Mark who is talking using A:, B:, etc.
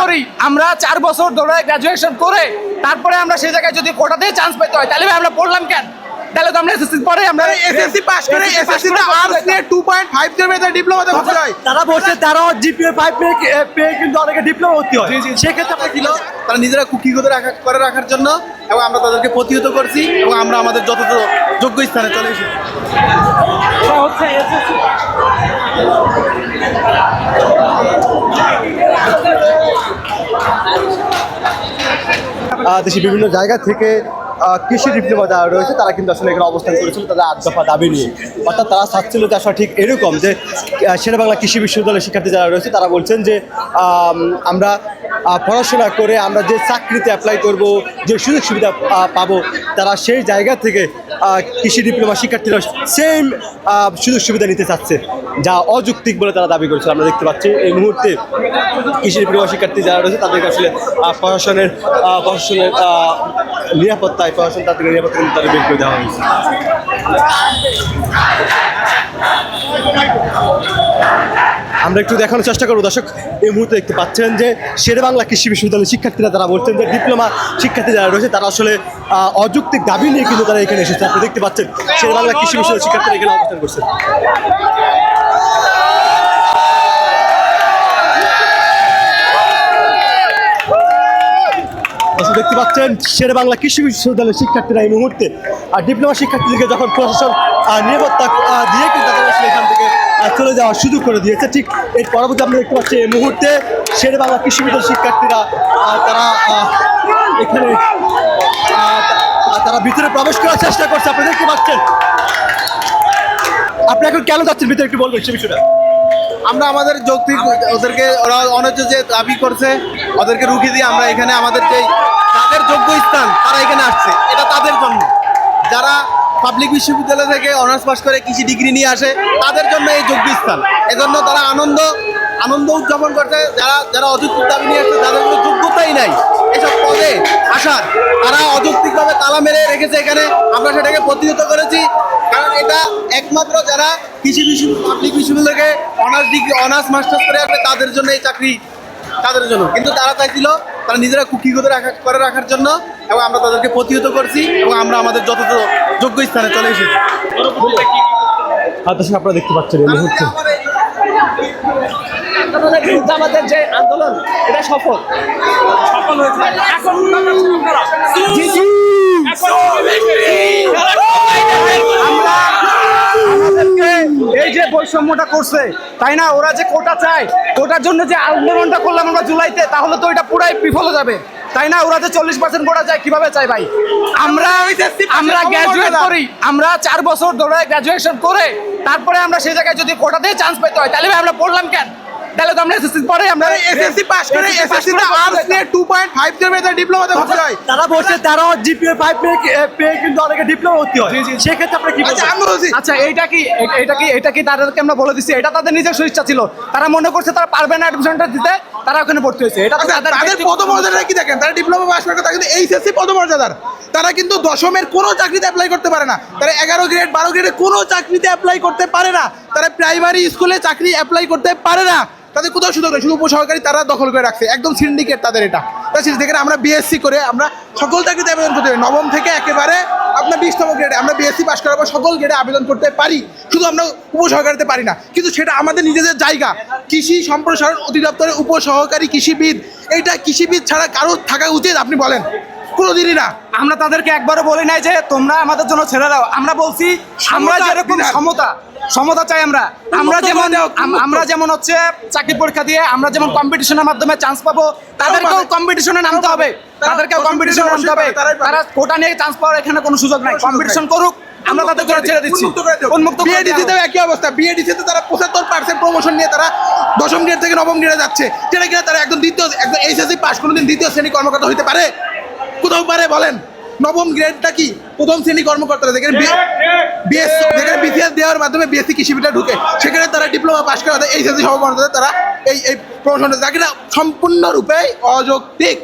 A: করি, আমরা 4 বছর ধরে গ্রাজুয়েশন করে তারপরে আমরা সেই জায়গায় যদি কোটাতে চান্স পেতে হয় তাহলে ভাই আমরা পড়লাম কেন? তাহলে তো আমরা এসএসসি পরে আমরা
B: এসএসসি পাস করে এসএসসি তে আর্টস নিয়ে 2.5 দের মধ্যে ডিপ্লোমাতে ভর্তি হয়।
C: তারা বলছে তারা জিপিএ 5 পেয়ে কিন্তু অনেকে ডিপ্লোমা ভর্তি হয়। সেক্ষেত্রে আপনার কি
B: তারা নিজেরা কুকি করে রাখার জন্য, এবং আমরা তাদেরকে প্রতিহত করছি এবং আমরা আমাদের যথাযথ যোগ্য স্থানে চলে এসেছি।
C: দেশের বিভিন্ন জায়গা থেকে কৃষি ডিপ্লোমা যারা রয়েছে তারা কিন্তু আসলে এখানে অবস্থান করেছিল তাদের 8 দফা দাবি নিয়ে। অর্থাৎ তারা চাচ্ছিল যে আসলে ঠিক এরকম যে শেরেবাংলা কৃষি বিশ্ববিদ্যালয়ের শিক্ষার্থী যারা রয়েছে তারা বলছেন যে আমরা পড়াশোনা করে আমরা যে চাকরিতে অ্যাপ্লাই করব, যে সুযোগ সুবিধা পাবো, তারা সেই জায়গা থেকে কৃষি ডিপ্লোমা শিক্ষার্থীরা সেম সুযোগ সুবিধা নিতে চাচ্ছে, যা অযৌক্তিক বলে তারা দাবি করেছিল। আমরা দেখতে পাচ্ছি এই মুহূর্তে কৃষি ডিপ্লোমা শিক্ষার্থী যারা রয়েছে তাদেরকে আসলে প্রশাসনের নিরাপত্তায় তাদের নিরাপত্তা কিন্তু তাদের বের করে দেওয়া হয়েছে। আমরা একটু দেখানোর চেষ্টা করবো দর্শক। এই মুহূর্তে দেখতে পাচ্ছেন যে শেরেবাংলা কৃষি বিশ্ববিদ্যালয়ের শিক্ষার্থীরা তারা বলছেন যে ডিপ্লোমা শিক্ষার্থী যারা রয়েছে তারা আসলে অযৌক্তিক দাবি নিয়ে কিন্তু তারা এখানে এসেছে। আপনি দেখতে পাচ্ছেন শেরেবাংলা কৃষি বিশ্ববিদ্যালয়ের শিক্ষার্থীরা এখানে অবস্থান করছে। দেখতে পাচ্ছেন শেরেবাংলা কৃষি বিশ্ববিদ্যালয়ের শিক্ষার্থীরা এই মুহূর্তে ডিপ্লোমা শিক্ষার্থীদেরকে যখন প্রশাসন নিরাপত্তা দিয়ে কিন্তু তাদের আসলে এখান থেকে চলে যাওয়ার সুযোগ করে দিয়েছে, ঠিক এর পরবর্তী আমরা দেখতে পাচ্ছি এই মুহূর্তে শেরেবাংলা কৃষি বিশ্ববিদ্যালয়ের শিক্ষার্থীরা তারা এখানে তারা ভিতরে প্রবেশ করার চেষ্টা করছে। আপনি দেখতে পাচ্ছেন। আপনি এখন কেন যাচ্ছেন ভিতরে একটু বলবেন সে বিষয়টা?
B: আমরা আমাদের যৌক্তিক ওদেরকে ওরা অন্যায্য যে দাবি করছে ওদেরকে রুখে দিয়ে আমরা এখানে আমাদের যে যাদের যোগ্য স্থান তারা এখানে আসছে, এটা তাদের জন্য। যারা পাবলিক বিশ্ববিদ্যালয় থেকে অনার্স পাস করে কৃষি ডিগ্রি নিয়ে আসে তাদের জন্য এই যোগ্য স্থান। এজন্য তারা আনন্দ উদযাপন করছে। যারা অযৌক্তিক দাবি নিয়ে আসছে যাদের কোনো যোগ্যতাই নাই এসব পদে আসার, তারা অযৌক্তিকভাবে তালা মেরে রেখেছে এখানে। আমরা সেটাকে প্রতিহত করেছি, কারণ এটা একমাত্র যারা পাবলিক বিশ্ববিদ্যালয় থেকে অনার্স মাস্টার্স করে আসবে তাদের জন্য এই চাকরি, তাদের জন্য। কিন্তু তারা চাইছিল তারা নিজেরা কুকি করে রাখার জন্য, এবং আমরা তাদেরকে প্রতিহত করছি এবং আমরা আমাদের যথাযথ যোগ্য স্থানে চলে এসেছি।
C: আপনারা দেখতে পাচ্ছেন এই মুহূর্তে
A: আমাদের যে আন্দোলন এটা সফল হয়েছে। এই যে বৈষম্যটা করছে তাই না, ওরা যে কোটা চায়, কোটার জন্য যে আন্দোলনটা করলাম আমরা জুলাইতে, তাহলে তো এটা পুরাই বিফল যাবে তাই না। ওরা যে 40% কোটা চায় কিভাবে চায় ভাই? আমরা গ্রাজুয়েট করি, আমরা 4 বছর ধরে গ্রাজুয়েশন করে তারপরে আমরা সেই জায়গায় যদি কোটাতে চান্স পেতে হয় তাহলে ভাই আমরা পড়লাম কেন? তাহলে তো আমরা এসএসসি পরে আমরা
B: এসএসসি পাস করে এসএসসি তে আর্টস নিয়ে 2.5 দের মধ্যে ডিপ্লোমাতে ভর্তি হয়।
C: তারা বলছে তারা জিপিএ 5 পেয়ে কিন্তু অনেকে ডিপ্লোমা ভর্তি হয়। সেক্ষেত্রে আপনি কি বলছেন?
A: আচ্ছা এটা কি তাদেরকে আমরা বলে দিচ্ছি? এটা তাদের নিজস্ব ইচ্ছা ছিল। তারা মনে করছে তারা পারবে না অ্যাডমিশনটা দিতে, তারা ওখানে ভর্তি হয়েছে। এটা
B: তাদের পদমর্যাদা কি দেখেন? তারা ডিপ্লোমা পাস করে কিন্তু এইচএসসি পদমর্যাদার। তারা কিন্তু দশমের কোনো চাকরিতে অ্যাপ্লাই করতে পারে না। তারা 11 গ্রেড 12 গ্রেডে কোনো চাকরিতে অ্যাপ্লাই করতে পারে না। তারা প্রাইমারি স্কুলে চাকরি অ্যাপ্লাই করতে পারে না। তাদের কোথাও সুযোগ নেই, শুধু উপসহকারী তারা দখল করে রাখছে, একদম সিন্ডিকেট তাদের এটা। যেখানে আমরা বিএসসি করে আমরা সকল চাকরিতে আবেদন করতে পারি, নবম থেকে একেবারে আপনার 20তম গ্রেডে আমরা বিএসসি পাস করার পর সকল গ্রেডে আবেদন করতে পারি, শুধু আমরা উপসহকারীতে পারি না। কিন্তু সেটা আমাদের নিজেদের জায়গা। কৃষি সম্প্রসারণ অধিদপ্তরের উপসহকারী কৃষিবিদ, এইটা কৃষিবিদ ছাড়া কারো থাকা উচিত? আপনি বলেন? কোনোদিনই না।
A: আমরা তাদেরকে একবারও বলি নাই যে তোমরা আমাদের জন্য ছেড়ে দাও। আমরা বলছি আমরা যেরকম সমতা চাই। আমরা যেমন হচ্ছে চাকরি পরীক্ষা দিয়ে আমরা যেমন কম্পিটিশনের মাধ্যমে চান্স পাবো, তাদেরকেও কম্পিটিশনে নামতে হবে। তারা কোটা নিয়ে চান্স পাওয়ার এখানে কোনো সুযোগ নাই। কম্পিটিশন করুক, আমরা তাদেরকে ছেড়ে দিচ্ছি।
B: বিএডিসিতেও একই অবস্থা। বিএডিসিতে তারা 75% প্রমোশন নিয়ে তারা 10ম গ্রেড থেকে 9ম গ্রেডে যাচ্ছে, যেটা কিনা তারা একদম এইচএসসি পাস কোনোদিন দ্বিতীয় শ্রেণী কর্মকর্তা হইতে পারে? কোথাও পারে বলেন? 9ম গ্রেডটা কি প্রথম শ্রেণী কর্মকর্তারা, যেখানে বিসিএস দেওয়ার মাধ্যমে বিএসসি কৃষিবিদে ঢুকে, সেখানে তারা ডিপ্লোমা পাস করে এইচএসসি সমকর্তাদের তারা এই প্রমোশনটা, যা কিনা সম্পূর্ণরূপে অযৌক্তিক।